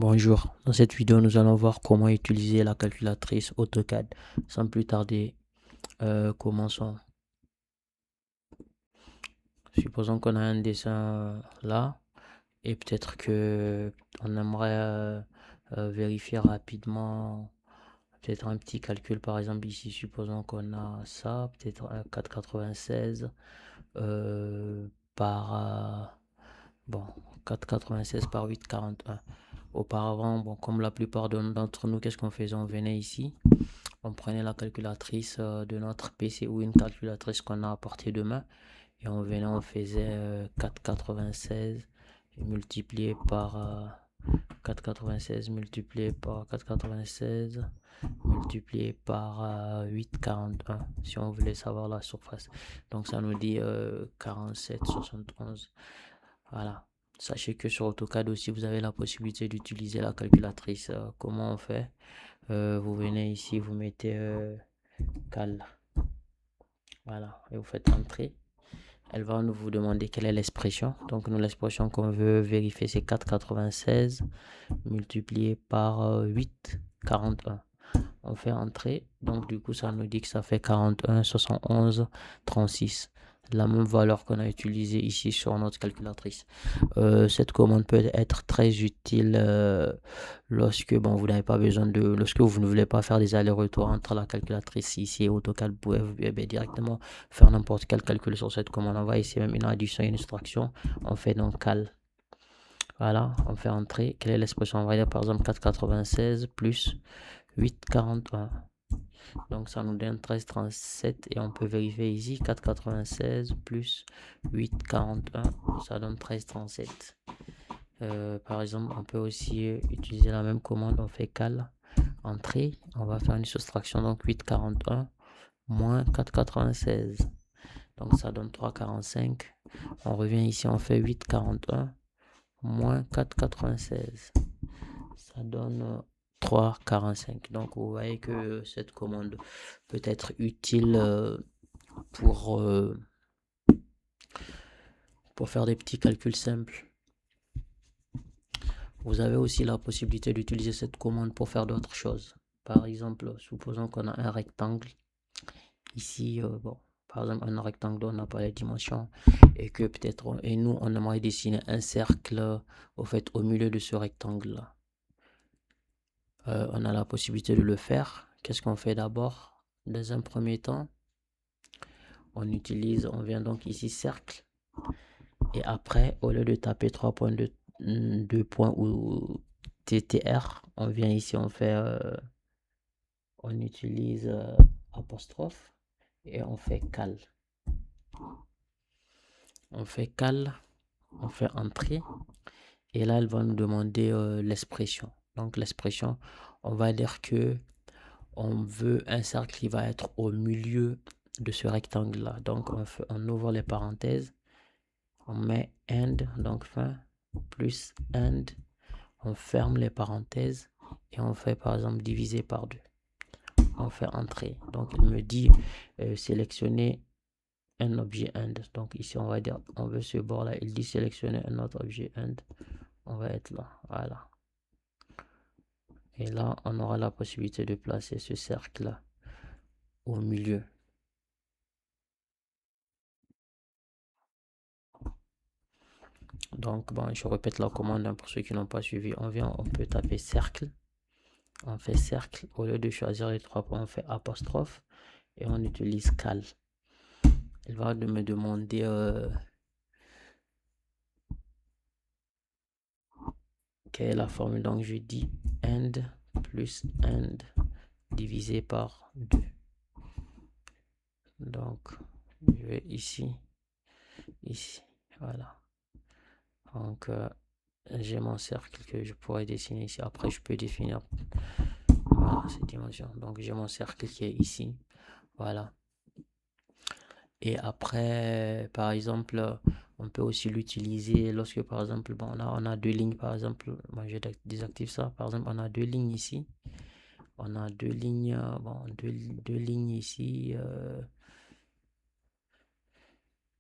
Bonjour, dans cette vidéo nous allons voir comment utiliser la calculatrice AutoCAD. Sans plus tarder, commençons. Supposons qu'on a un dessin là et peut-être que on aimerait vérifier rapidement peut-être un petit calcul. Par exemple ici, supposons qu'on a ça, peut-être un 4,96 par bon 4,96 par 8,41. Auparavant, bon, comme la plupart d'entre nous, qu'est-ce qu'on faisait? On venait ici, on prenait la calculatrice de notre PC ou une calculatrice qu'on a à portée de main et on venait, on faisait 4,96 multiplié par 4,96 multiplié par 4,96 multiplié par 8,41 si on voulait savoir la surface. Donc ça nous dit 47,71. Voilà. Sachez que sur AutoCAD aussi, vous avez la possibilité d'utiliser la calculatrice. Comment on fait? Vous venez ici, vous mettez cal. Voilà. Et vous faites entrer. Elle va nous vous demander quelle est l'expression. Donc, nous, l'expression qu'on veut vérifier, c'est 4,96 multiplié par 8,41. On fait entrer. Donc, du coup, ça nous dit que ça fait 41, 71, 36. La même valeur qu'on a utilisée ici sur notre calculatrice. Cette commande peut être très utile lorsque bon, vous n'avez pas besoin lorsque vous ne voulez pas faire des allers-retours entre la calculatrice ici et AutoCAD. Vous pouvez directement faire n'importe quel calcul sur cette commande. On va ici même une addition et une soustraction. On fait donc cal. Voilà, on fait entrer. Quelle est l'expression? On va dire par exemple 4,96 plus 8,41. Donc ça nous donne 13,37 et on peut vérifier ici 4,96 plus 8,41, ça donne 13,37. Par exemple, on peut aussi utiliser la même commande, on fait cal, entrée, on va faire une soustraction, donc 8,41 moins 4,96. Donc ça donne 3,45. On revient ici, on fait 8,41 moins 4,96. Ça donne 3,45. Donc vous voyez que cette commande peut être utile pour, pour faire des petits calculs simples. Vous avez aussi la possibilité d'utiliser cette commande pour faire d'autres choses. Par exemple, supposons qu'on a un rectangle. Ici, bon, par exemple, un rectangle, on n'a pas les dimensions. Et que peut-être, et nous, on aimerait dessiner un cercle au fait, au milieu de ce rectangle-là. On a la possibilité de le faire. Qu'est-ce qu'on fait d'abord? Dans un premier temps, on vient donc ici cercle. Et après, au lieu de taper 3 points de points ou TTR, on vient ici, on utilise apostrophe et on fait cal. On fait cal, on fait entrée et là, elle va nous demander l'expression. Donc, l'expression, on va dire que on veut un cercle qui va être au milieu de ce rectangle-là. Donc, on ouvre les parenthèses, on met end, donc fin, plus end, on ferme les parenthèses et on fait par exemple diviser par 2. On fait entrer. Donc, il me dit sélectionner un objet end. Donc, ici, on va dire, on veut ce bord-là. Il dit sélectionner un autre objet end. On va être là. Voilà. Et là, on aura la possibilité de placer ce cercle-là au milieu. Donc, bon, je répète la commande pour ceux qui n'ont pas suivi. On peut taper cercle. On fait cercle. Au lieu de choisir les 3 points, on fait apostrophe. Et on utilise cal. Il va me demander quelle est la formule. Donc, je dis end plus end divisé par 2. Donc, je vais ici, voilà. Donc, j'ai mon cercle que je pourrais dessiner ici. Après, je peux définir voilà, ces dimensions. Donc, j'ai mon cercle qui est ici. Voilà. Et après, par exemple, on peut aussi l'utiliser lorsque, par exemple, bon, on a deux lignes, par exemple. Moi, je désactive ça. Par exemple, on a deux lignes ici. On a deux lignes, bon, deux lignes ici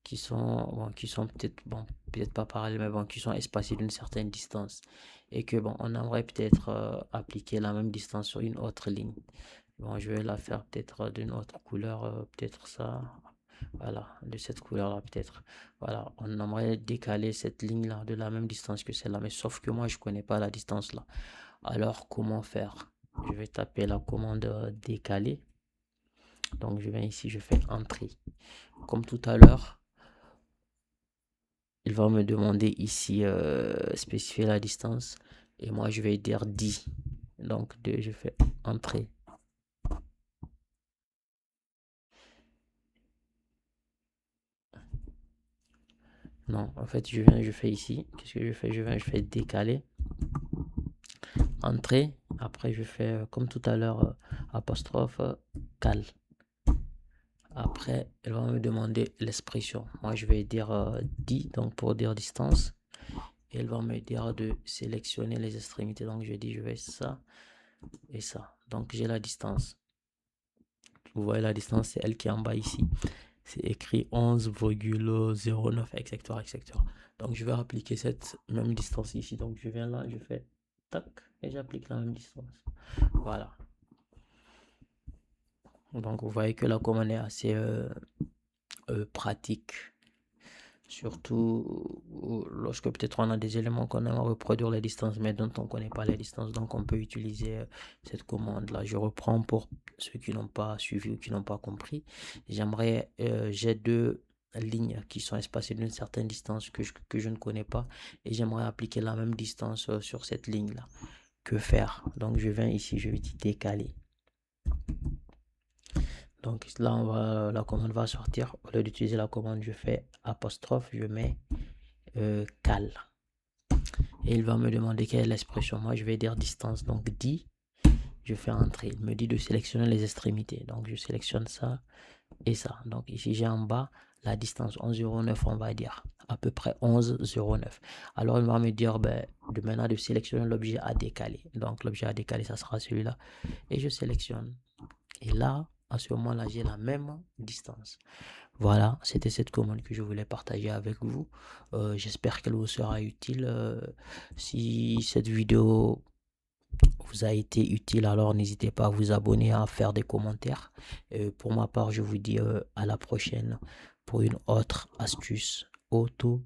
qui sont peut-être, bon, peut-être pas parallèles, mais bon, qui sont espacés d'une certaine distance. Et que, bon, on aimerait peut-être appliquer la même distance sur une autre ligne. Bon, je vais la faire peut-être d'une autre couleur, peut-être ça. Voilà, de cette couleur-là peut-être. Voilà, on aimerait décaler cette ligne-là de la même distance que celle-là, mais sauf que moi, je connais pas la distance là. Alors, comment faire? Je vais taper la commande décaler. Donc, je viens ici, je fais entrée. Comme tout à l'heure, il va me demander ici spécifier la distance. Et moi, je vais dire 10. Donc, je fais entrée. Non, en fait, je fais ici. Qu'est-ce que je fais? Je fais décaler. Entrée. Après, je fais comme tout à l'heure, apostrophe, cal. Après, elle va me demander l'expression. Moi, je vais dire 10, donc pour dire distance. Et elle va me dire de sélectionner les extrémités. Donc, je dis, je vais ça et ça. Donc, j'ai la distance. Vous voyez la distance, c'est elle qui est en bas ici. C'est écrit 11,09, etc., etc. Donc, je vais appliquer cette même distance ici. Donc, je viens là, je fais tac et j'applique la même distance. Voilà. Donc, vous voyez que la commande est assez pratique. Surtout lorsque peut-être on a des éléments qu'on aime reproduire les distances, mais dont on ne connaît pas les distances. Donc, on peut utiliser cette commande-là. Je reprends pour ceux qui n'ont pas suivi ou qui n'ont pas compris. J'ai deux lignes qui sont espacées d'une certaine distance que je ne connais pas. Et j'aimerais appliquer la même distance sur cette ligne-là. Que faire? Donc, je viens ici, je vais décaler. Donc là, la commande va sortir. Au lieu d'utiliser la commande, je fais apostrophe, je mets cal. Et il va me demander quelle est l'expression. Moi, je vais dire distance. Donc 10, je fais entrer. Il me dit de sélectionner les extrémités. Donc je sélectionne ça et ça. Donc ici, j'ai en bas la distance 11,09, on va dire. À peu près 11,09. Alors il va me dire de maintenant de sélectionner l'objet à décaler. Donc l'objet à décaler, ça sera celui-là. Et je sélectionne. Et là, à ce moment-là, j'ai la même distance. Voilà, c'était cette commande que je voulais partager avec vous. J'espère qu'elle vous sera utile. Si cette vidéo vous a été utile, alors n'hésitez pas à vous abonner, à faire des commentaires. Pour ma part, je vous dis à la prochaine pour une autre astuce auto